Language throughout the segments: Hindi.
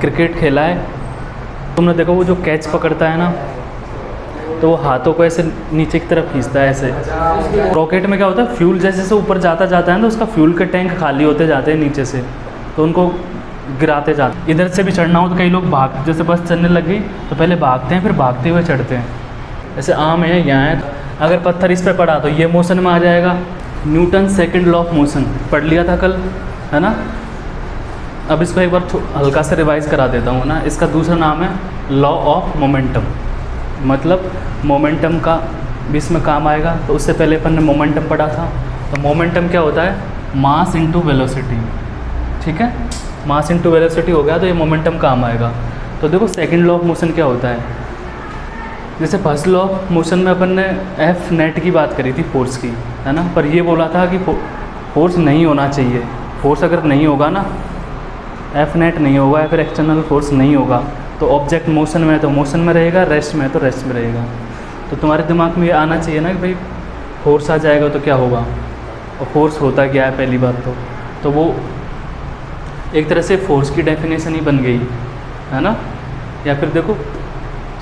क्रिकेट खेला है तुमने, देखो वो जो कैच पकड़ता है ना तो वो हाथों को ऐसे नीचे की तरफ खींचता है ऐसे। रॉकेट में क्या होता है, फ्यूल जैसे जैसे ऊपर जाता जाता है ना तो उसका फ्यूल के टैंक खाली होते जाते हैं नीचे से, तो उनको गिराते जाते। इधर से भी चढ़ना हो तो कई लोग भाग, जैसे बस चलने लग गई तो पहले भागते हैं फिर भागते हुए चढ़ते हैं। जैसे आम है यहाँ है, अगर पत्थर इस पर पड़ा तो ये मोशन में आ जाएगा। Newton second law of motion पढ़ लिया था कल, है ना। अब इसको एक बार हल्का से रिवाइज करा देता हूँ ना। इसका दूसरा नाम है लॉ ऑफ मोमेंटम, मतलब मोमेंटम का भी इसमें काम आएगा। तो उससे पहले अपन ने मोमेंटम पढ़ा था। तो मोमेंटम क्या होता है, मास इनटू वेलोसिटी, ठीक है। मास इनटू वेलोसिटी हो गया तो ये मोमेंटम काम आएगा। तो देखो सेकंड लॉ ऑफ मोशन क्या होता है, जैसे फर्स्ट लॉ ऑफ मोशन में अपन ने एफ नेट की बात करी थी फोर्स की, है ना। पर ये बोला था कि फोर्स नहीं होना चाहिए। फोर्स अगर नहीं होगा ना, एफ नेट नहीं होगा या फिर एक्सटर्नल फोर्स नहीं होगा तो ऑब्जेक्ट मोशन में है तो मोशन में रहेगा, रेस्ट में है तो रेस्ट में रहेगा। तो तुम्हारे दिमाग में ये आना चाहिए ना कि भाई फोर्स आ जाएगा तो क्या होगा, और फोर्स होता क्या है पहली बात तो वो एक तरह से फोर्स की डेफिनेशन ही बन गई, है ना। या फिर देखो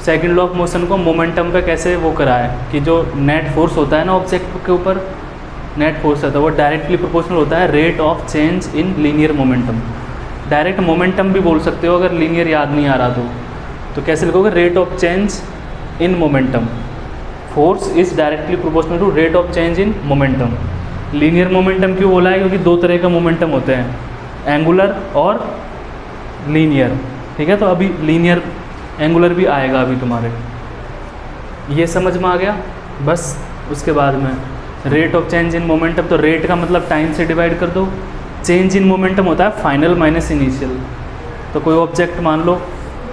सेकंड लॉ ऑफ मोशन को मोमेंटम पे कैसे वो करा है कि जो नेट फोर्स होता है ना ऑब्जेक्ट के ऊपर, नेट फोर्स है तो वो डायरेक्टली प्रोपोर्शनल होता है rate of change in linear momentum. Direct momentum भी बोल सकते हो अगर लीनियर याद नहीं आ रहा तो कैसे लिखोगे, rate of change in momentum. Force is directly proportional to rate of change in momentum. Linear momentum क्यों बोला है, क्योंकि दो तरह का मोमेंटम होते हैं, एंगुलर और लीनियर, ठीक है। तो अभी लीनियर एंगुलर भी आएगा अभी तुम्हारे, ये समझ में आ गया। बस उसके बाद में rate of change in momentum, तो रेट का मतलब टाइम से डिवाइड कर दो। चेंज इन मोमेंटम होता है फाइनल माइनस इनिशियल। तो कोई ऑब्जेक्ट मान लो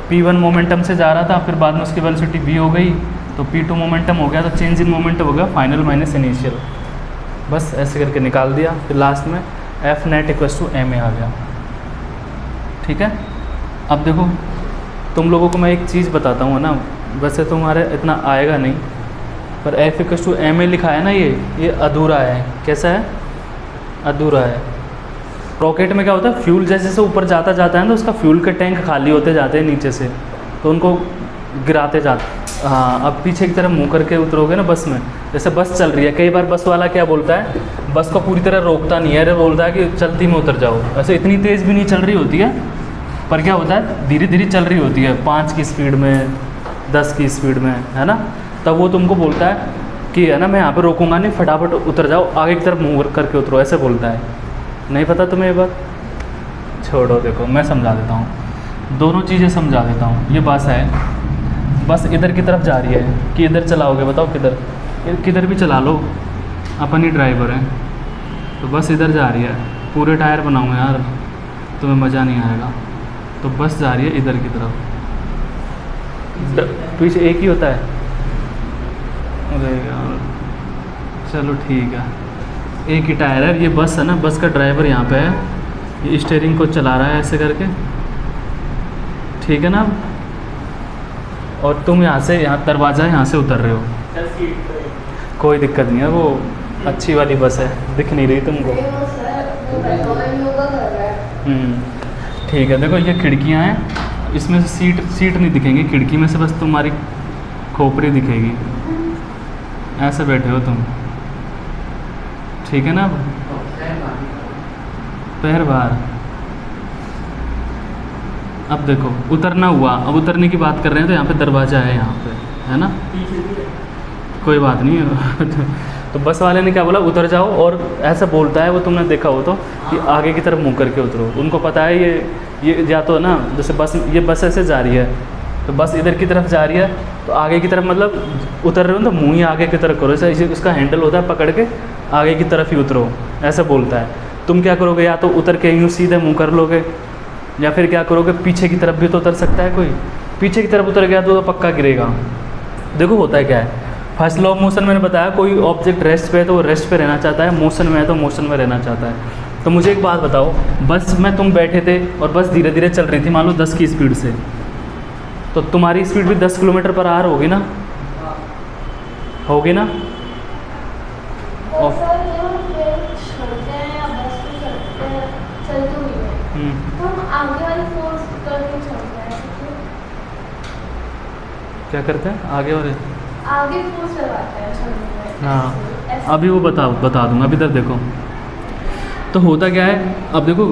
P1 मोमेंटम से जा रहा था, फिर बाद में उसकी वेलोसिटी V हो गई तो P2 मोमेंटम हो गया, तो चेंज इन मोमेंटम हो गया फाइनल माइनस इनिशियल। बस ऐसे करके निकाल दिया, फिर लास्ट में F net equals to M A आ गया, ठीक है। अब देखो तुम लोगों को मैं एक चीज़ बताता हूँ ना, वैसे तुम्हारे इतना आएगा नहीं, पर F equals to M A लिखा है ना, ये अधूरा है। कैसा है, अधूरा है। रॉकेट में क्या होता है, फ्यूल जैसे जैसे ऊपर जाता जाता है तो उसका फ्यूल के टैंक खाली होते जाते हैं नीचे से, तो उनको गिराते जाते। हाँ, अब पीछे की तरफ मुँह करके उतरोगे ना बस में, जैसे बस चल रही है, कई बार बस वाला क्या बोलता है, बस को पूरी तरह रोकता नहीं है, अरे बोलता है कि चलती में उतर जाओ। ऐसे इतनी तेज़ भी नहीं चल रही होती है, पर क्या होता है धीरे धीरे चल रही होती है, 5 की स्पीड में, 10 की स्पीड में, है ना। तब वो तुमको बोलता है कि है ना मैं यहाँ पे रोकूंगा नहीं, फटाफट उतर जाओ, आगे की तरफ मुँह करके उतरो, ऐसे बोलता है। नहीं पता तुम्हें ये बात, छोड़ो, देखो मैं समझा देता हूँ, दोनों चीज़ें समझा देता हूँ। ये बस है, बस इधर की तरफ जा रही है कि इधर चलाओगे, बताओ किधर, किधर भी चला लो, अपन ही ड्राइवर हैं। तो बस इधर जा रही है, पूरे टायर बनाऊँ यार तुम्हें मज़ा नहीं आएगा। तो बस जा रही है इधर की तरफ, पीछे एक ही होता है। अरे यार चलो ठीक है, एक ही टायर है। ये बस है ना, बस का ड्राइवर यहाँ पे है, ये स्टीयरिंग को चला रहा है ऐसे करके, ठीक है ना। और तुम यहाँ से, यहाँ दरवाज़ा यहाँ से उतर रहे हो, कोई दिक्कत नहीं है, वो अच्छी वाली बस है, दिख नहीं रही तुमको। ठीक है, देखो ये खिड़कियाँ हैं, इसमें से सीट नहीं दिखेंगी, खिड़की में से बस तुम्हारी खोपड़ी दिखेगी, ऐसे बैठे हो तुम, ठीक है ना। पैर बाहर। अब देखो उतरना हुआ, अब उतरने की बात कर रहे हैं तो यहाँ पे दरवाज़ा है, यहाँ पे है ना, कोई बात नहीं है। तो बस वाले ने क्या बोला, उतर जाओ, और ऐसा बोलता है वो, तुमने देखा हो तो कि आगे की तरफ मुँह करके उतरो। उनको पता है ये या तो ना, जैसे बस, ये बस ऐसे जा रही है तो बस इधर की तरफ जा रही है, तो आगे की तरफ मतलब उतर रहे हो तो मुँह ही आगे की तरफ करो, ऐसे उसका हैंडल होता है, पकड़ के आगे की तरफ ही उतरो, ऐसा बोलता है। तुम क्या करोगे, या तो उतर के यूँ सीधे मुँह कर लोगे, या फिर क्या करोगे, पीछे की तरफ भी तो उतर सकता है कोई, पीछे की तरफ उतर गया तो पक्का गिरेगा। देखो होता है क्या है, फर्स्ट लॉ ऑफ मोशन मैंने बताया, कोई ऑब्जेक्ट रेस्ट पे है तो वो रेस्ट पे रहना चाहता है, मोशन में है तो मोशन में रहना चाहता है। तो मुझे एक बात बताओ, बस में तुम बैठे थे और बस धीरे धीरे चल रही थी, मान लो 10 की स्पीड से, तो तुम्हारी स्पीड भी 10 किलोमीटर पर आवर होगी ना, होगी ना। आगे वाली फोर्स क्या करते हैं आगे और आगे फोर्स लगाते हैं छोड़ने में। हाँ ऐसे। अभी वो बता दूंगा। अभी इधर देखो तो होता क्या है, अब देखो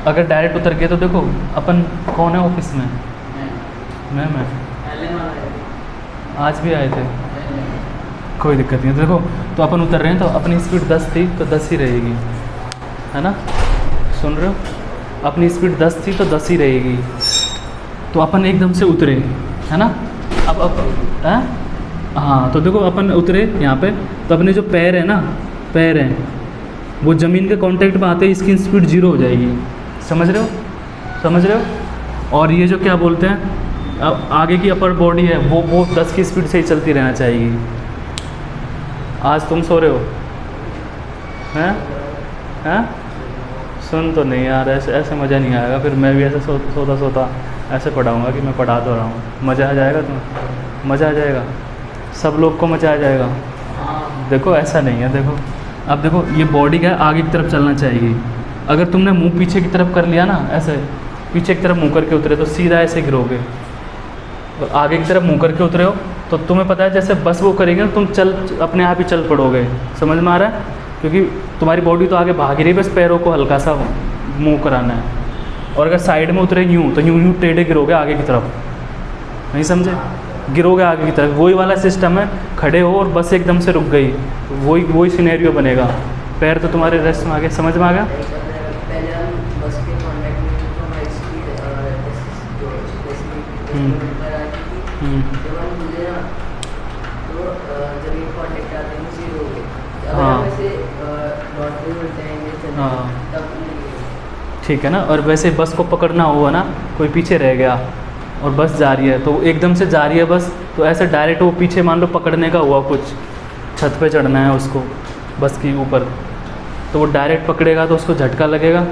अगर डायरेक्ट उतर के तो देखो अपन कौन है ऑफिस में, मैं आज भी आए थे, कोई दिक्कत नहीं है। देखो तो अपन उतर रहे हैं तो अपनी स्पीड 10 थी तो 10 ही रहेगी, है ना, सुन रहे हो, अपनी स्पीड 10 थी तो 10 ही रहेगी। तो अपन एकदम से उतरे, है ना, अब हाँ तो देखो अपन उतरे यहाँ पे, तो अपने जो पैर है ना, पैर हैं वो ज़मीन के कांटेक्ट में आते ही इसकी स्पीड 0 हो जाएगी। समझ रहे हो। और ये जो क्या बोलते हैं, अब आगे की अपर बॉडी है वो 10 की स्पीड से ही चलती रहना चाहिए। आज तुम सो रहे हो, हैं सुन तो नहीं यार, ऐसे मज़ा नहीं आएगा। फिर मैं भी ऐसे सोता ऐसे पढ़ाऊँगा कि मैं पढ़ा तो रहा हूँ, मज़ा आ जाएगा तुम्हें, मज़ा आ जाएगा, सब लोग को मज़ा आ जाएगा। देखो ऐसा नहीं है, देखो अब देखो ये बॉडी क्या है, आगे की तरफ चलना चाहिए। अगर तुमने मुंह पीछे की तरफ कर लिया ना, ऐसे पीछे की तरफ मुंह करके उतरे तो सीधा ऐसे गिरोगे। और आगे की तरफ मुंह करके उतरे हो तो तुम्हें पता है जैसे बस वो करेगी ना, तुम अपने आप ही चल पड़ोगे। समझ में आ रहा है, क्योंकि तुम्हारी बॉडी तो आगे भाग रही है, बस पैरों को हल्का सा मूव कराना है। और अगर साइड में उतरे यूँ तो यूँ टेढ़े गिरोगे आगे की तरफ, नहीं समझे, गिरोगे आगे की तरफ। वही वाला सिस्टम है, खड़े हो और बस एकदम से रुक गई, वही सिनेरियो बनेगा। पैर तो तुम्हारे रेस्ट में आ गए, समझ में आ गया। हाँ ठीक है ना। और वैसे बस को पकड़ना हुआ ना, कोई पीछे रह गया और बस जा रही है तो एकदम से जा रही है बस, तो ऐसे डायरेक्ट वो पीछे मान लो पकड़ने का हुआ, कुछ छत पे चढ़ना है उसको बस के ऊपर, तो वो डायरेक्ट पकड़ेगा तो उसको झटका लगेगा।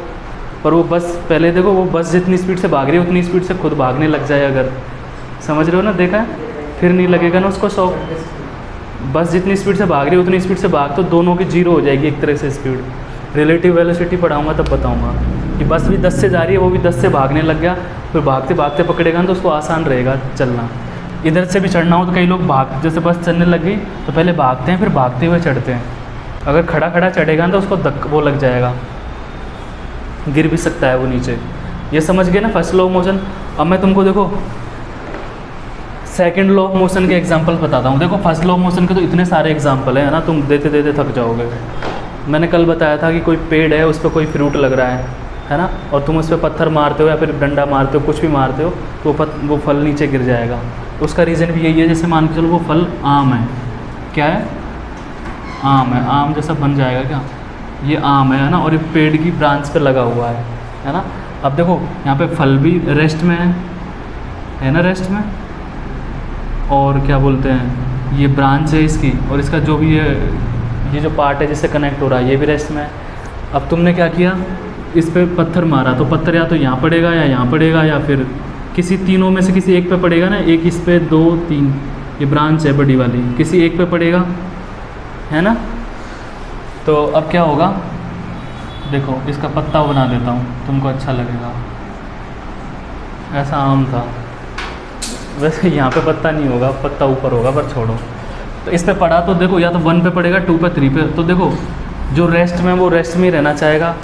पर वो बस पहले देखो, वो बस जितनी स्पीड से भाग रही है उतनी स्पीड से खुद भागने लग जाए अगर, समझ रहे हो ना, देखा है, फिर नहीं लगेगा ना उसको शौक। बस जितनी स्पीड से भाग रही है उतनी स्पीड से भाग, तो दोनों की 0 हो जाएगी एक तरह से स्पीड। रिलेटिव वेलोसिटी पढ़ाऊंगा तब बताऊंगा कि बस भी 10 से जा रही है, वो भी 10 से भागने लग गया, फिर भागते भागते पकड़ेगा ना तो उसको आसान रहेगा चलना। इधर से भी चढ़ना हो तो कई लोग जैसे बस चलने लग गई तो पहले भागते हैं फिर भागते हुए चढ़ते हैं। अगर खड़ा खड़ा चढ़ेगा ना तो उसको वो लग जाएगा, गिर भी सकता है वो नीचे। ये समझ गए ना फर्स्ट लॉ ऑफ मोशन। अब मैं तुमको देखो सेकंड लॉ ऑफ मोशन के एग्जांपल बताता हूँ। देखो फर्स्ट लॉ ऑफ मोशन के तो इतने सारे एग्जांपल हैं ना, तुम देते देते थक जाओगे। मैंने कल बताया था कि कोई पेड़ है, उस पर कोई फ्रूट लग रहा है ना, और तुम उस पर पत्थर मारते हो या फिर डंडा मारते हो, कुछ भी मारते हो तो वो फल नीचे गिर जाएगा। उसका रीज़न भी यही है, जैसे मान के चलो वो फल आम है, क्या है, आम है, आम जैसा बन जाएगा क्या, ये आम है ना, और ये पेड़ की ब्रांच पे लगा हुआ है ना। अब देखो यहाँ पे फल भी रेस्ट में है ना, रेस्ट में, और क्या बोलते हैं, ये ब्रांच है इसकी, और इसका जो भी ये जो पार्ट है जिससे कनेक्ट हो रहा है ये भी रेस्ट में है। अब तुमने क्या किया, इस पे पत्थर मारा तो पत्थर या तो यहाँ पड़ेगा या यहाँ पड़ेगा या फिर किसी तीनों में से किसी एक पे पड़ेगा ना, एक इस पे, 2 3, ये ब्रांच है बड़ी वाली, किसी एक पे पड़ेगा, है ना। तो अब क्या होगा, देखो इसका पत्ता बना देता हूँ, तुमको अच्छा लगेगा। ऐसा आम था, वैसे यहाँ पे पत्ता नहीं होगा, पत्ता ऊपर होगा, पर छोड़ो। तो इस पे पड़ा तो देखो या तो 1 पे पड़ेगा, 2 पे, 3 पे। तो देखो जो रेस्ट में वो रेस्ट में ही रहना चाहेगा,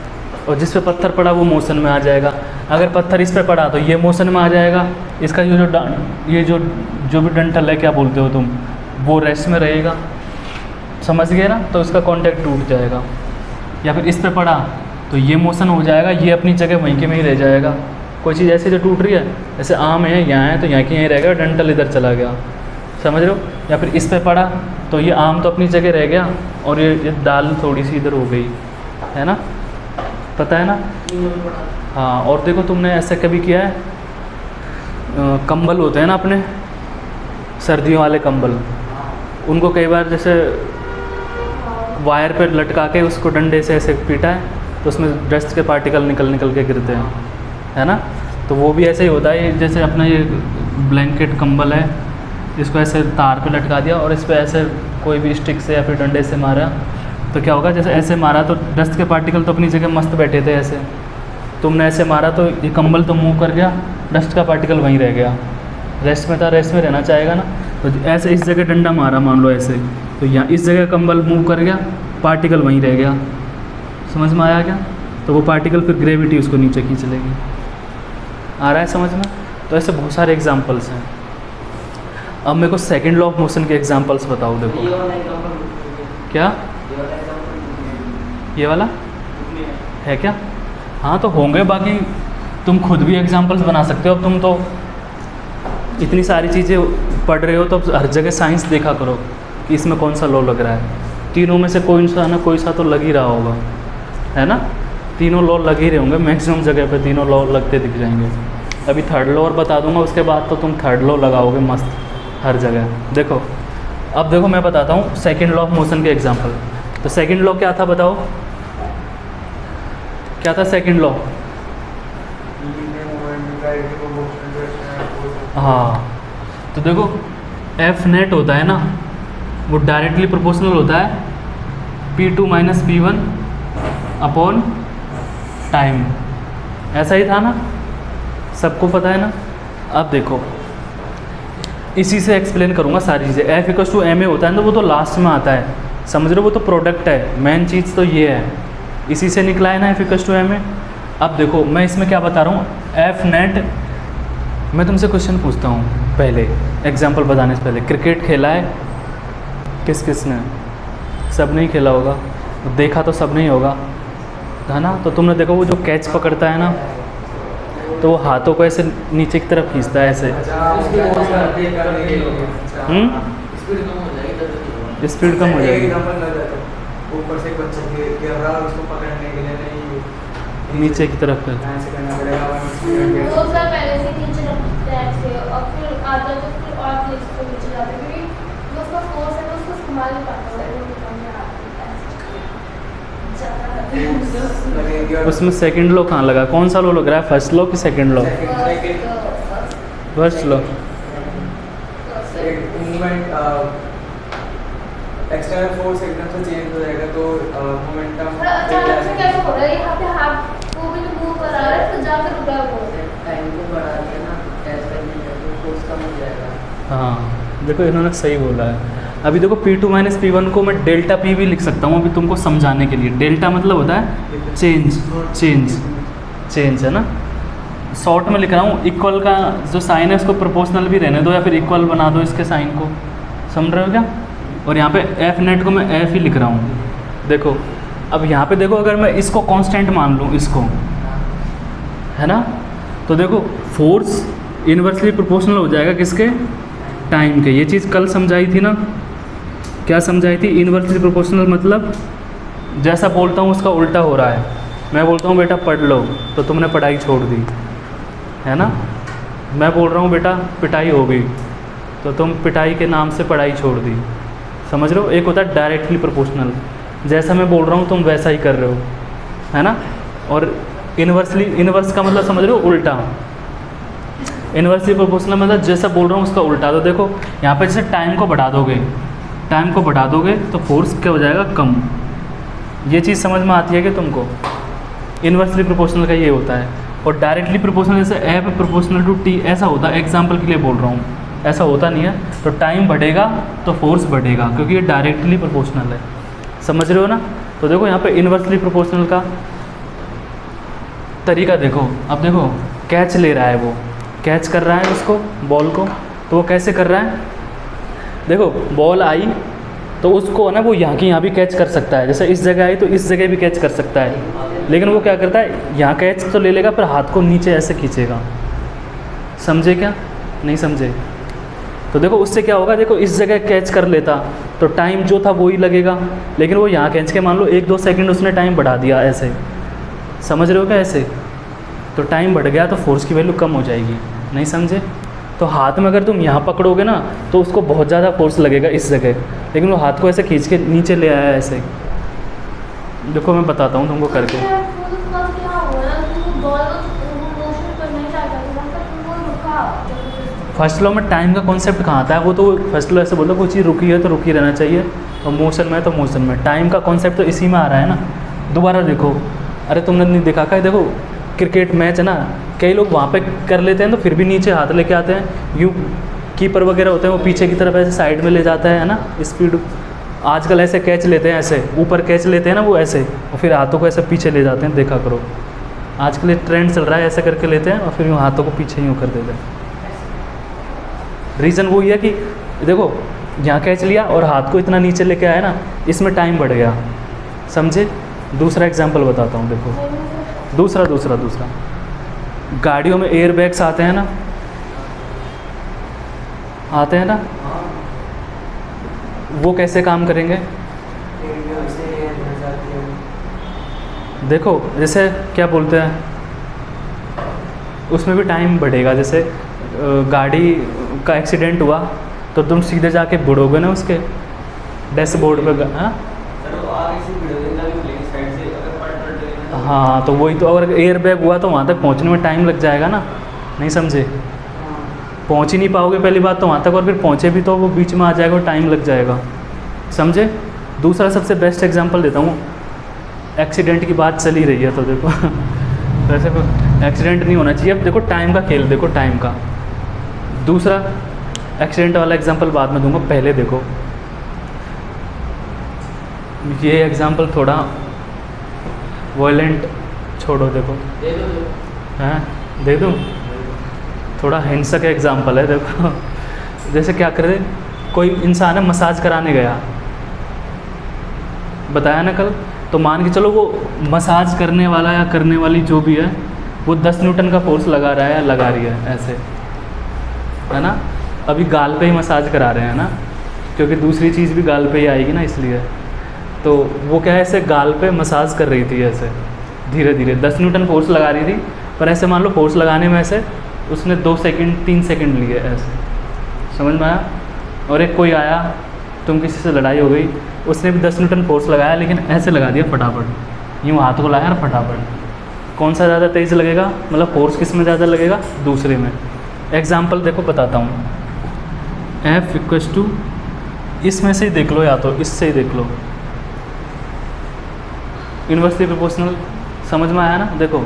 और जिस पे पत्थर पड़ा वो मोशन में आ जाएगा। अगर पत्थर इस पे पड़ा तो ये मोशन में आ जाएगा, इसका ये जो भी डंठल है, क्या बोलते हो तुम, वो रेस्ट में रहेगा, समझ गए ना। तो इसका कांटेक्ट टूट जाएगा। या फिर इस पे पड़ा तो ये मोशन हो जाएगा, ये अपनी जगह वहीं के में ही रह जाएगा। कोई चीज़ ऐसी जो टूट रही है, जैसे आम है यहाँ है तो यहाँ की यहीं रह गया, डंठल इधर चला गया, समझ रहे हो। या फिर इस पे पड़ा तो ये आम तो अपनी जगह रह गया और ये दाल थोड़ी सी इधर हो गई, है ना, पता है ना। हाँ, और देखो तुमने ऐसा कभी किया है, कंबल होते हैं ना अपने सर्दियों वाले कंबल, उनको कई बार जैसे वायर पे लटका के उसको डंडे से ऐसे पीटा है तो उसमें डस्ट के पार्टिकल निकल के गिरते हैं, है ना। तो वो भी ऐसे ही होता है, जैसे अपना ये ब्लैंकेट कंबल है, इसको ऐसे तार पे लटका दिया और इस पर ऐसे कोई भी स्टिक से या फिर डंडे से मारा तो क्या होगा, जैसे ऐसे मारा तो डस्ट के पार्टिकल तो अपनी जगह मस्त बैठे थे, ऐसे तुमने ऐसे मारा तो ये कंबल तो मूव कर गया, डस्ट का पार्टिकल वहीं रह गया, रेस्ट में था, रेस्ट में रहना चाहेगा ना। तो ऐसे इस जगह डंडा मारा मान लो ऐसे, तो यहाँ इस जगह कंबल मूव कर गया, पार्टिकल वहीं रह गया। समझ में आया क्या? तो वो पार्टिकल फिर ग्रेविटी उसको नीचे खींच लेगी। आ रहा है समझ में? तो ऐसे बहुत सारे एग्जांपल्स हैं। अब मेरे को सेकंड लॉ ऑफ मोशन के एग्जांपल्स बताओ। देखो क्या ये वाला है क्या? हाँ तो होंगे, बाकी तुम खुद भी एग्जांपल्स बना सकते हो। अब तुम तो इतनी सारी चीज़ें पढ़ रहे हो तो हर जगह साइंस देखा करो कि इसमें कौन सा लॉ लग रहा है। तीनों में से कोई सा ना कोई सा तो लग ही रहा होगा, है ना? तीनों लॉ लग ही रहे होंगे, मैक्सिमम जगह पे तीनों लॉ लगते दिख जाएंगे। अभी थर्ड लॉ और बता दूंगा, उसके बाद तो तुम थर्ड लॉ लगाओगे मस्त हर जगह। देखो अब देखो मैं बताता हूँ सेकंड लॉ ऑफ मोशन के एग्जांपल। तो सेकंड लॉ क्या था बताओ, क्या था सेकंड लॉ? हाँ तो देखो एफ नेट होता है ना, वो डायरेक्टली प्रोपोर्शनल होता है P2 minus P1 upon time. ऐसा ही था ना, सबको पता है ना? अब देखो इसी से एक्सप्लेन करूँगा सारी चीज़ें। F equals to M A होता है ना, वो तो लास्ट में आता है, समझ रहे हो? वो तो प्रोडक्ट है, मेन चीज़ तो ये है, इसी से निकला है ना F equals to M A. अब देखो मैं इसमें क्या बता रहा हूँ, एफ नेट। मैं तुमसे क्वेश्चन पूछता हूँ पहले, एग्जाम्पल बताने से पहले। क्रिकेट खेला है किस किसने? सब नहीं खेला होगा, देखा तो सब नहीं होगा, है ना? तो तुमने देखो वो जो कैच पकड़ता है ना, तो वो हाथों को ऐसे नीचे की तरफ खींचता है ऐसे। स्पीड कम हो जाएगी, ऊपर से बच्चा गिर रहा है, उसको पकड़ने के लिए नहीं नीचे की तरफ है। ऐसे करना पड़ेगा। वो सर पहले से नीचे रखते हैं ऐसे, और फिर आता तो फिर और प्लेस पे नीचे जाते हैं, क्योंकि जो उसका फोर्स है तो उसको संभाल नहीं पाता है, वो निकलने आता है। उसमें सेकंड लॉ कहाँ लगा? कौन सा लॉ लग रहा है, फर्स्ट लॉ कि second law? First law. Movement external force एकदम से चेंज हो जाएगा तो मोमेंटम अचानक से कैसे हो रहा है? यहाँ पे हाथ को भी मूव करा रहा है, फिर जाकर रुका है, टाइम को बढ़ा दिया ना, कैच करने का फोर्स कम हो जाएगा। हाँ देखो इन्होंने सही बोला है। अभी देखो P2 माइनस P1 को मैं डेल्टा P भी लिख सकता हूँ अभी तुमको समझाने के लिए। डेल्टा मतलब होता है चेंज, चेंज, चेंज, है ना? शॉर्ट में लिख रहा हूँ। इक्वल का जो साइन है उसको प्रोपोर्शनल भी रहने दो, या फिर इक्वल बना दो इसके साइन को, समझ रहे हो क्या? और यहाँ पे एफ नेट को मैं एफ ही लिख रहा हूँ। देखो अब यहाँ पे देखो, अगर मैं इसको कांस्टेंट मान लूँ, इसको, है ना? तो देखो फोर्स इन्वर्सली प्रोपोर्शनल हो जाएगा किसके? टाइम के। ये चीज़ कल समझाई थी ना, क्या समझाई थी? इन्वर्सली प्रोपोर्शनल मतलब जैसा बोलता हूँ उसका उल्टा हो रहा है। मैं बोलता हूँ बेटा पढ़ लो, तो तुमने पढ़ाई छोड़ दी, है ना? मैं बोल रहा हूँ बेटा पिटाई हो गई, तो तुम पिटाई के नाम से पढ़ाई छोड़ दी। समझ रहे हो? एक होता है डायरेक्टली प्रोपोर्शनल, जैसा मैं बोल रहा हूँ तुम वैसा ही कर रहे हो, है ना? और इन्वर्सली, इन्वर्स का मतलब समझ रहे हो? उल्टा। इन्वर्सली प्रोपोर्शनल मतलब जैसा बोल रहा हूँ उसका उल्टा। तो देखो यहाँ पे जैसे टाइम को बढ़ा दोगे, टाइम को बढ़ा दोगे तो फोर्स क्या हो जाएगा? कम। ये चीज़ समझ में आती है कि तुमको? इन्वर्सली प्रोपोर्शनल का ये होता है। और डायरेक्टली प्रोपोर्शनल जैसे एफ प्रोपोर्शनल टू टी, ऐसा होता है। एग्जाम्पल के लिए बोल रहा हूँ, ऐसा होता नहीं है। तो टाइम बढ़ेगा तो फोर्स बढ़ेगा, क्योंकि ये डायरेक्टली प्रोपोर्शनल है। समझ रहे हो ना? तो देखो यहाँ पे इन्वर्सली प्रोपोर्शनल का तरीका देखो। अब देखो कैच ले रहा है, वो कैच कर रहा है उसको, बॉल को, तो वो कैसे कर रहा है? देखो बॉल आई तो उसको ना वो यहाँ की यहाँ भी कैच कर सकता है, जैसे इस जगह आई तो इस जगह भी कैच कर सकता है। लेकिन वो क्या करता है, यहाँ कैच तो ले लेगा, पर हाथ को नीचे ऐसे खींचेगा। समझे क्या? नहीं समझे? तो देखो उससे क्या होगा, देखो इस जगह कैच कर लेता तो टाइम जो था वो ही लगेगा, लेकिन वो यहाँ खींच के मान लो 1-2 सेकंड उसने टाइम बढ़ा दिया ऐसे। समझ रहे हो क्या? ऐसे तो टाइम बढ़ गया तो फोर्स की वैल्यू कम हो जाएगी। नहीं समझे? तो हाथ में अगर तुम यहाँ पकड़ोगे ना तो उसको बहुत ज़्यादा फोर्स लगेगा इस जगह, लेकिन वो हाथ को ऐसे खींच के नीचे ले आया ऐसे। देखो मैं बताता हूँ तुमको करके। फर्स्ट लॉ में टाइम का कॉन्सेप्ट कहाँ आता है? वो तो फर्स्ट लॉ ऐसे बोलता है कोई चीज़ रुकी है तो रुकी रहना चाहिए, और मोशन में तो मोशन में। टाइम का कॉन्सेप्ट तो इसी में आ रहा है ना। दोबारा देखो, अरे तुमने नहीं देखा क्या? देखो क्रिकेट मैच है ना, कई लोग वहाँ पे कर लेते हैं तो फिर भी नीचे हाथ लेके आते हैं, यूँ कीपर वगैरह होते हैं वो पीछे की तरफ ऐसे साइड में ले जाता है ना, स्पीड। आजकल ऐसे कैच लेते हैं, ऐसे ऊपर कैच लेते हैं ना वो ऐसे, और फिर हाथों को ऐसे पीछे ले जाते हैं, देखा करो आजकल ये ट्रेंड चल रहा है, ऐसे करके लेते हैं और फिर यूँ हाथों को पीछे यूँ कर देते हैं। रीज़न वही है कि देखो यहाँ कैच लिया और हाथ को इतना नीचे लेके आया ना, इसमें टाइम बढ़ गया, समझे। दूसरा एग्जांपल बताता हूँ, देखो दूसरा गाड़ियों में एयर बैग्स आते हैं ना, आते हैं ना, वो कैसे काम करेंगे? देखो जैसे क्या बोलते हैं, उसमें भी टाइम बढ़ेगा। जैसे गाड़ी का एक्सीडेंट हुआ तो तुम सीधे जाके बुड़ोगे ना उसके डैशबोर्ड पे। हाँ तो वही तो, अगर एयर बैग हुआ तो वहाँ तक पहुँचने में टाइम लग जाएगा ना, नहीं समझे, पहुँच ही नहीं पाओगे पहली बात तो वहाँ तक, और फिर पहुँचे भी तो वो बीच में आ जाएगा और टाइम लग जाएगा, समझे। दूसरा सबसे बेस्ट एग्जांपल देता हूँ, एक्सीडेंट की बात चली रही है तो देखो वैसे एक्सीडेंट नहीं होना चाहिए। अब देखो टाइम का खेल, देखो टाइम का। दूसरा एक्सीडेंट वाला एग्जांपल बाद में दूंगा, पहले देखो ये एग्जांपल थोड़ा वॉयलेंट छोड़ो, देखो हैं दे दूँ, थोड़ा हिंसक एग्जांपल है। देखो जैसे क्या करे, कोई इंसान है मसाज कराने गया, बताया ना कल, तो मान के चलो वो मसाज करने वाला या करने वाली जो भी है वो 10 न्यूटन का फोर्स लगा रहा है या लगा रही है, ऐसे है ना। अभी गाल पे ही मसाज करा रहे हैं ना, क्योंकि दूसरी चीज़ भी गाल पे ही आएगी ना, इसलिए। तो वो क्या है, ऐसे गाल पे मसाज कर रही थी, ऐसे धीरे धीरे 10 न्यूटन फोर्स लगा रही थी, पर ऐसे मान लो फोर्स लगाने में ऐसे उसने 2 सेकंड 3 सेकंड लिए, ऐसे समझ में आया। और एक कोई आया, तुम किसी से लड़ाई हो गई, उसने भी 10 न्यूटन फोर्स लगाया, लेकिन ऐसे लगा दिया फटाफट, यूँ हाथ को लाया और फटाफट। कौन सा ज़्यादा तेज़ लगेगा, मतलब फोर्स किस में ज़्यादा लगेगा, दूसरे में। एग्जाम्पल देखो बताता हूँ, F इक्वस टू, इसमें से ही देख लो या तो इससे ही देख लो, इन्वर्सली प्रोपोर्शनल, समझ में आया ना। देखो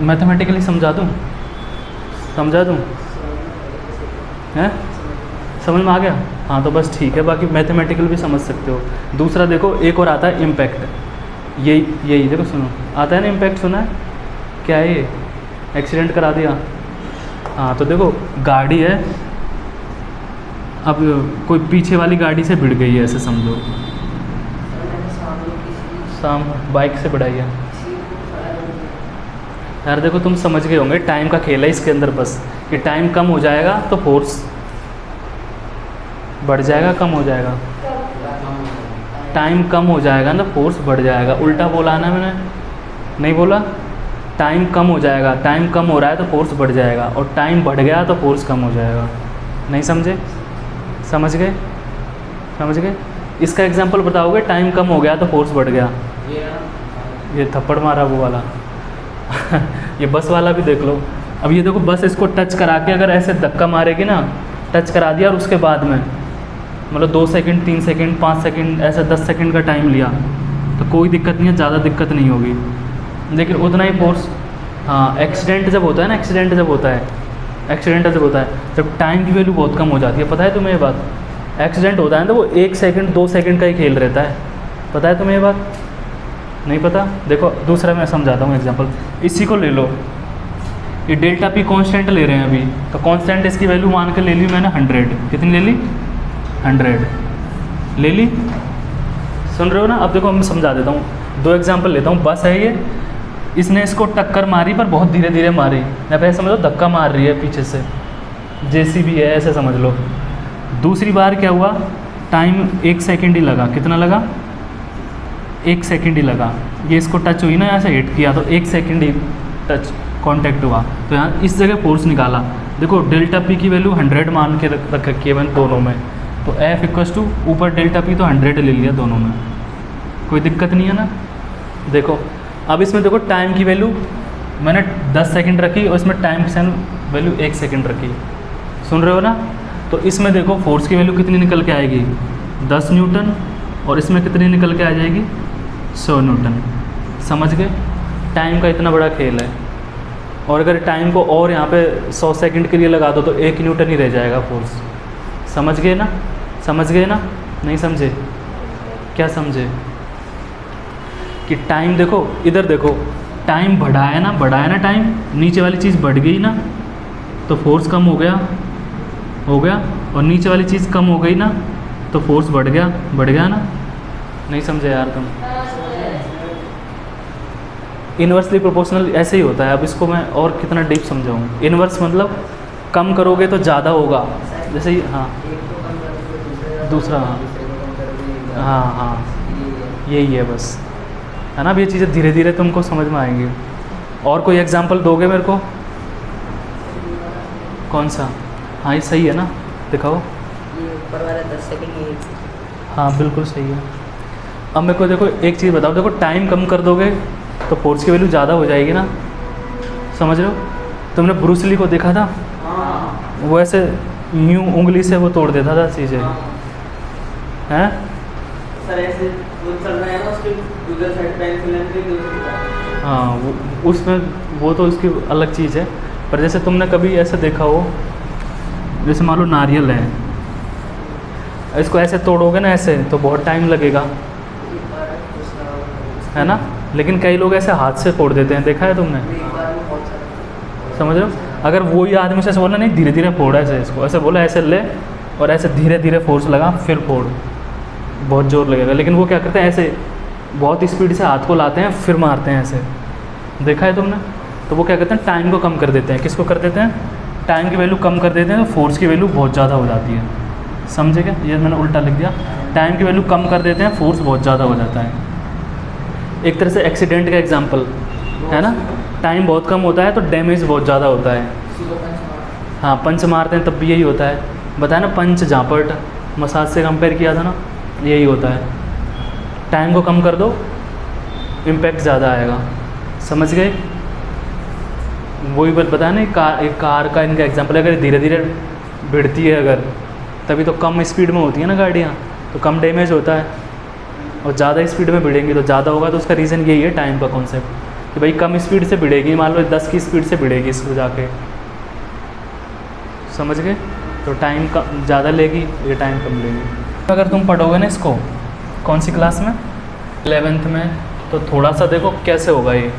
मैथमेटिकली समझा दूँ हैं, समझ में आ गया। हाँ तो बस ठीक है, बाकी मैथमेटिकल भी समझ सकते हो। दूसरा देखो एक और आता है इम्पैक्ट, यही देखो, सुनो आता है ना इम्पैक्ट, सुना है क्या है ये, एक्सीडेंट करा दिया। हाँ तो देखो गाड़ी है, अब कोई पीछे वाली गाड़ी से भिड़ गई है, ऐसे समझो, शाम बाइक से भिड़ाई है। यार देखो तुम समझ गए होंगे, टाइम का खेल है इसके अंदर, बस कि टाइम कम हो जाएगा तो फोर्स बढ़ जाएगा, कम हो जाएगा, टाइम कम हो जाएगा ना फोर्स बढ़ जाएगा। उल्टा बोला ना मैंने, नहीं बोला, टाइम कम हो जाएगा, टाइम कम हो रहा है तो फोर्स बढ़ जाएगा, और टाइम बढ़ गया तो फोर्स कम हो जाएगा। नहीं समझे, समझ गए। इसका एग्जांपल बताओगे, टाइम कम हो गया तो फोर्स बढ़ गया, ये थप्पड़ मारा वो वाला ये बस वाला भी देख लो। अब ये देखो बस इसको टच करा के अगर ऐसे धक्का मारेगी ना, टच करा दिया और उसके बाद में मतलब 2 सेकंड 3 सेकंड 5 सेकंड ऐसे 10 सेकंड का टाइम लिया तो कोई दिक्कत नहीं है, ज़्यादा दिक्कत नहीं होगी, लेकिन उतना ही फोर्स। हाँ एक्सीडेंट जब होता है ना, एक्सीडेंट जब होता है जब टाइम की वैल्यू बहुत कम हो जाती है, पता है तुम्हें ये बात। एक्सीडेंट होता है तो वो 1 सेकंड 2 सेकंड का ही खेल रहता है, पता है तुम्हें ये बात, नहीं पता। देखो दूसरा मैं समझाता हूँ एग्जांपल, इसी को ले लो, ये डेल्टा पी कांस्टेंट ले रहे हैं अभी, तो कांस्टेंट इसकी वैल्यू मान के ले ली मैंने 100, कितनी ले ली 100 ले ली, सुन रहे हो ना। अब देखो मैं समझा देता हूँ, 2 एग्जांपल लेता हूँ। बस है ये, इसने इसको टक्कर मारी पर बहुत धीरे धीरे मारी, या फिर समझ लो धक्का मार रही है पीछे से, जेसीबी है ऐसे समझ लो। दूसरी बार क्या हुआ, टाइम 1 सेकंड ही लगा, कितना लगा 1 सेकंड ही लगा। ये इसको टच हुई ना, यहाँ से हिट किया तो 1 सेकंड ही टच कांटेक्ट हुआ, तो यहाँ इस जगह फोर्स निकाला। देखो डेल्टा पी की वैल्यू 100 मान के रख रखी है मैंने दोनों में, तो एफ इक्वस टू ऊपर डेल्टा पी तो 100 ले लिया दोनों में, कोई दिक्कत नहीं है ना। देखो अब इसमें देखो टाइम की वैल्यू मैंने 10 सेकंड रखी और इसमें टाइम की वैल्यू 1 सेकंड रखी, सुन रहे हो ना। तो इसमें देखो फोर्स की वैल्यू कितनी निकल के आएगी 10 न्यूटन, और इसमें कितनी निकल के आ जाएगी 100 न्यूटन, समझ गए। टाइम का इतना बड़ा खेल है, और अगर टाइम को और यहाँ पे 100 सेकंड के लिए लगा दो तो 1 न्यूटन ही रह जाएगा फोर्स। समझ गए ना? समझ गए ना? नहीं समझे? क्या समझे? कि टाइम देखो, इधर देखो, टाइम बढ़ाया ना टाइम, नीचे वाली चीज़ बढ़ गई ना तो फोर्स कम हो गया, और नीचे वाली चीज़ कम हो गई ना तो फोर्स बढ़ गया ना? नहीं समझे यार तुम? इन्वर्सली प्रोपोर्शनल ऐसे ही होता है। अब इसको मैं और कितना डीप समझाऊँ? इन्वर्स मतलब कम करोगे तो ज़्यादा होगा, जैसे ही, हाँ एक को कम करोगे दूसरा, हाँ दूसरे को कम करोगे, हाँ यही है बस, है ना? अब ये चीज़ें धीरे धीरे तुमको समझ में आएंगी। और कोई एग्जांपल दोगे मेरे को? कौन सा? हाँ ये सही है ना, दिखाओ। ये ऊपर वाला 10 सेकंड ये हाँ बिल्कुल सही है। अब मेरे को देखो एक चीज़ बताओ, देखो टाइम कम कर दोगे तो फोर्स की वैल्यू ज़्यादा हो जाएगी ना, समझ रहे हो? तुमने ब्रूस ली को देखा था, वो ऐसे यूँ उंगली से वो तोड़ देता था चीज़ें, हैं? सर ऐसे वो चल रहा है ना, उसके दूसरे साइड पेंसिल लेंगे दूसरी। हाँ वो उसमें वो तो उसकी अलग चीज़ है, पर जैसे तुमने कभी ऐसे देखा हो, जैसे मान लो नारियल है, इसको ऐसे तोड़ोगे ना ऐसे तो बहुत टाइम लगेगा, है ना? लेकिन कई लोग ऐसे हाथ से फोड़ देते हैं, देखा है तुमने? समझ रहे हो? अगर वही आदमी से ऐसे बोला नहीं धीरे धीरे फोड़, ऐसे इसको ऐसे बोला, ऐसे ले और ऐसे धीरे धीरे फोर्स लगा फिर फोड़, बहुत जोर लगेगा। लेकिन वो क्या करते हैं, ऐसे बहुत स्पीड से हाथ को लाते हैं फिर मारते हैं ऐसे, देखा है तुमने? तो वो क्या करते हैं, टाइम को कम कर देते हैं। किसको कर देते हैं? टाइम की वैल्यू कम कर देते हैं, तो फोर्स की वैल्यू बहुत ज़्यादा हो जाती है। समझे क्या? ये मैंने उल्टा लिख दिया, टाइम की वैल्यू कम कर देते हैं, फोर्स बहुत ज़्यादा हो जाता है। एक तरह से एक्सीडेंट का एग्जांपल है ना, टाइम बहुत कम होता है तो डैमेज बहुत ज़्यादा होता है। हाँ पंच मारते हैं तब भी यही होता है, बताया ना, पंच झापट मसाज से कंपेयर किया था ना, यही होता है। टाइम को कम कर दो, इम्पैक्ट ज़्यादा आएगा। समझ गए? वही बात बताया ना, एक कार का इनका एग्जांपल है, अगर धीरे धीरे भिड़ती है अगर, तभी तो कम स्पीड में होती है ना गाड़ियाँ, तो कम डैमेज होता है, और ज़्यादा स्पीड में भिड़ेंगी तो ज़्यादा होगा। तो उसका रीज़न यही है टाइम का कॉन्सेप्ट, कि भाई कम स्पीड से भिड़ेगी, मान लो 10 की स्पीड से भिड़ेगी इसको जाके, समझ गए? तो टाइम का ज़्यादा लेगी, ये टाइम कम लेगी। अगर तुम पढ़ोगे ना इसको, कौन सी क्लास में? 11th में, तो थोड़ा सा देखो कैसे होगा ये,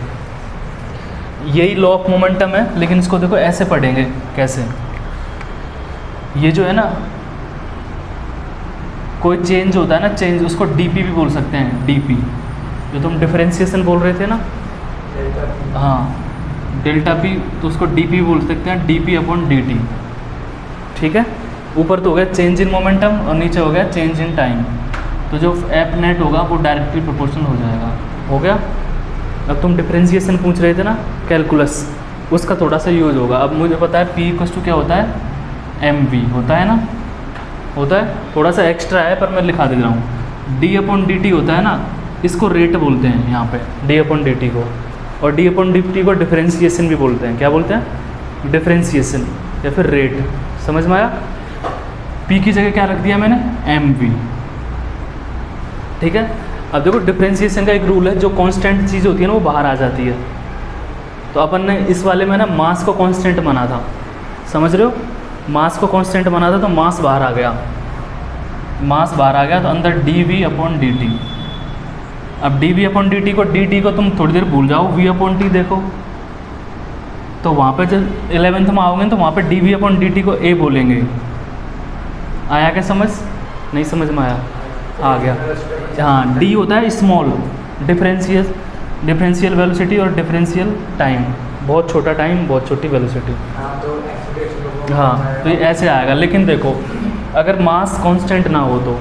यही लॉ ऑफ मोमेंटम है, लेकिन इसको देखो ऐसे पढ़ेंगे कैसे। ये जो है ना, कोई चेंज होता है ना, चेंज, उसको डीपी भी बोल सकते हैं, डीपी, जो तुम डिफरेंशिएशन बोल रहे थे ना, हाँ डेल्टा पी, तो उसको डीपी बोल सकते हैं, डीपी अपॉन डी। ठीक है? ऊपर तो हो गया चेंज इन मोमेंटम और नीचे हो गया चेंज इन टाइम, तो जो एफ नेट होगा वो डायरेक्टली प्रोपोर्शनल हो जाएगा। हो गया? अब तुम डिफरेंशिएशन पूछ रहे थे ना, कैलकुलस, उसका थोड़ा सा यूज होगा। अब मुझे पता है पी इक्वल टू क्या होता है, एम वी होता है ना, होता है, थोड़ा सा एक्स्ट्रा है पर मैं लिखा दे रहा हूँ। डी अपॉन डी टी होता है ना, इसको रेट बोलते हैं यहाँ पे, डी अपॉन डी टी को, और डी अपॉन डी टी को डिफरेंशिएशन भी बोलते हैं। क्या बोलते हैं? डिफरेंशिएशन या फिर रेट। समझ में आया? पी की जगह क्या रख दिया मैंने, एम वी। ठीक है? अब देखो डिफरेंशिएशन का एक रूल है, जो कांस्टेंट चीज़ होती है ना वो बाहर आ जाती है। तो अपन ने इस वाले में ना मास को कांस्टेंट माना था, समझ रहे हो? मास को कांस्टेंट माना था तो मास बाहर आ गया, मास बाहर आ गया, तो अंदर D V upon D T. अब D V upon D T को, डी टी को तुम थोड़ी देर भूल जाओ, वी अपॉन टी देखो, तो वहाँ पे जब 11th में आओगे तो वहाँ पे D V upon D T को ए बोलेंगे। आया क्या समझ? नहीं समझ में आया? आ गया। हाँ, डी होता है स्मॉल, डिफरेंशियल वेलोसिटी और डिफरेंशियल टाइम, बहुत छोटा टाइम बहुत छोटी वेलोसिटी। हाँ, तो ये ऐसे आएगा। लेकिन देखो अगर मास कांस्टेंट ना हो तो,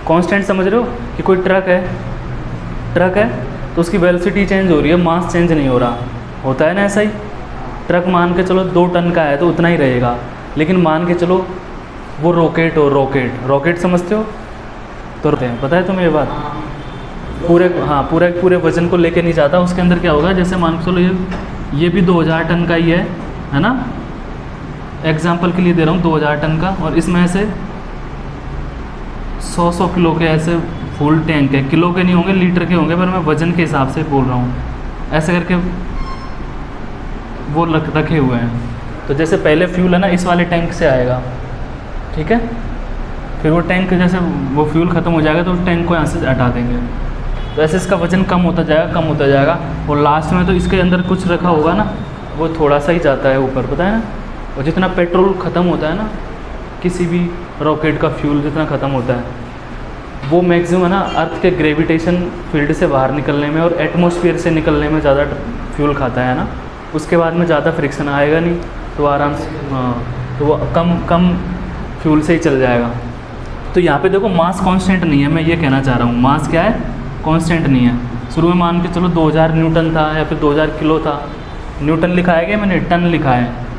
कांस्टेंट समझ रहे हो कि कोई ट्रक है तो उसकी वेलोसिटी चेंज हो रही है, मास चेंज नहीं हो रहा, होता है ना ऐसा ही। ट्रक मान के चलो 2 टन का है तो उतना ही रहेगा, लेकिन मान के चलो वो रॉकेट समझते हो तो पता है तुम्हें ये बात, पूरे वजन को लेके नहीं जाता। उसके अंदर क्या होगा, जैसे मान के चलो ये भी 2000 टन का ही है ना, एग्जाम्पल के लिए दे रहा हूँ 2000 टन का, और इसमें ऐसे 100 किलो के ऐसे फुल टैंक है, किलो के नहीं होंगे लीटर के होंगे, पर मैं वजन के हिसाब से बोल रहा हूँ। ऐसे करके वो रखे हुए हैं। तो जैसे पहले फ्यूल है ना इस वाले टैंक से आएगा, ठीक है, फिर वो टैंक जैसे वो फ्यूल ख़त्म हो जाएगा तो उस टैंक को यहाँ से हटा देंगे। तो ऐसे इसका वज़न कम होता जाएगा, कम होता जाएगा, और लास्ट में तो इसके अंदर कुछ रखा होगा ना, वो थोड़ा सा ही जाता है ऊपर, पता है ना। और जितना पेट्रोल ख़त्म होता है ना, किसी भी रॉकेट का फ्यूल जितना ख़त्म होता है, वो मैक्सिमम है ना अर्थ के ग्रेविटेशन फील्ड से बाहर निकलने में और एटमॉस्फेयर से निकलने में ज़्यादा फ्यूल खाता है ना। उसके बाद में ज़्यादा फ्रिक्शन आएगा नहीं, तो आराम से, हाँ, तो वो कम फ्यूल से ही चल जाएगा। तो यहाँ पे देखो मास कांस्टेंट नहीं है, मैं ये कहना चाह रहा हूँ, मास क्या है, कांस्टेंट नहीं है। शुरू में मान के चलो 2000 न्यूटन था या फिर 2000 किलो था, न्यूटन लिखा है क्या, मैंने टन लिखा है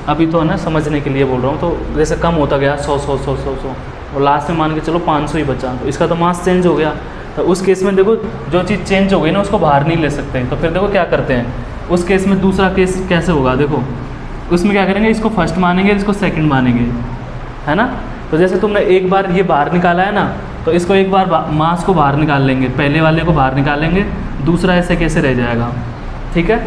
अभी, तो है ना समझने के लिए बोल रहा हूँ। तो जैसे कम होता गया 100 और लास्ट में मान के चलो 500 ही बचा, तो इसका तो मास चेंज हो गया। तो उस केस में देखो जो चीज़ चेंज हो गई ना उसको बाहर नहीं ले सकते, तो फिर देखो क्या करते हैं उस केस में। दूसरा केस कैसे होगा देखो, उसमें क्या करेंगे, इसको फर्स्ट मानेंगे, इसको सेकंड मानेंगे, है ना। तो जैसे तुमने एक बार ये बाहर निकाला है ना, तो इसको एक बार मास को बाहर निकाल लेंगे, पहले वाले को बाहर निकालेंगे, दूसरा ऐसे कैसे रह जाएगा, ठीक है,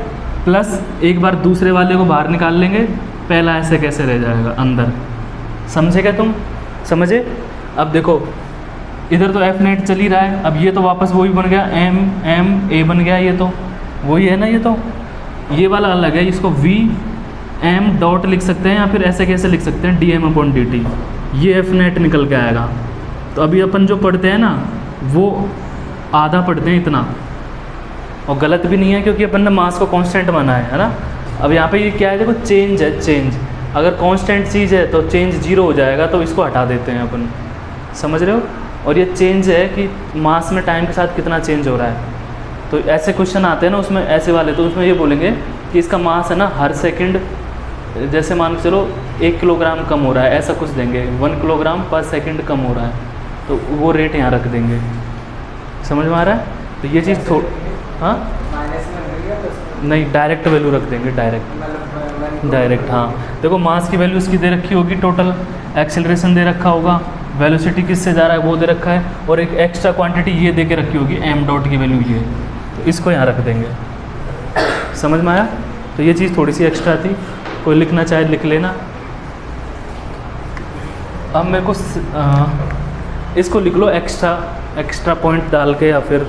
प्लस एक बार दूसरे वाले को बाहर निकाल लेंगे, पहला ऐसे कैसे रह जाएगा अंदर। समझे क्या तुम, समझे। अब देखो इधर तो एफ नेट चल ही रहा है, अब ये तो वापस वही बन गया, एम ए बन गया, ये तो वही है ना, ये वाला अलग है, इसको वी एम डॉट लिख सकते हैं, या फिर ऐसे कैसे लिख सकते हैं, dm/dt, ये एफ नेट निकल के आएगा। तो अभी अपन जो पढ़ते हैं ना वो आधा पढ़ते हैं इतना, और गलत भी नहीं है क्योंकि अपन ने मास को कांस्टेंट माना है ना। अब यहाँ पे ये क्या है देखो, चेंज है, चेंज, अगर कांस्टेंट चीज़ है तो चेंज 0 हो जाएगा, तो इसको हटा देते हैं अपन, समझ रहे हो। और ये चेंज है कि मास में टाइम के साथ कितना चेंज हो रहा है। तो ऐसे क्वेश्चन आते हैं ना उसमें, ऐसे वाले, तो उसमें ये बोलेंगे कि इसका मास है ना हर सेकंड, जैसे मान के चलो 1 किलोग्राम कम हो रहा है, ऐसा कुछ देंगे, 1 किलोग्राम पर सेकंड कम हो रहा है, तो वो रेट यहाँ रख देंगे। समझ में आ रहा है। तो ये चीज़ हाँ नहीं, डायरेक्ट वैल्यू रख देंगे, डायरेक्ट हाँ। देखो मास की वैल्यू इसकी दे रखी होगी, टोटल एक्सेलरेशन दे रखा होगा, वेलोसिटी किससे जा रहा है वो दे रखा है, और एक एक्स्ट्रा क्वांटिटी ये दे के रखी होगी, एम डॉट की वैल्यू ये, तो इसको यहाँ रख देंगे। समझ में आया। तो ये चीज़ थोड़ी सी एक्स्ट्रा थी, कोई लिखना चाहे लिख लेना। अब मेरे को इसको लिख लो एक्स्ट्रा पॉइंट डाल के, या फिर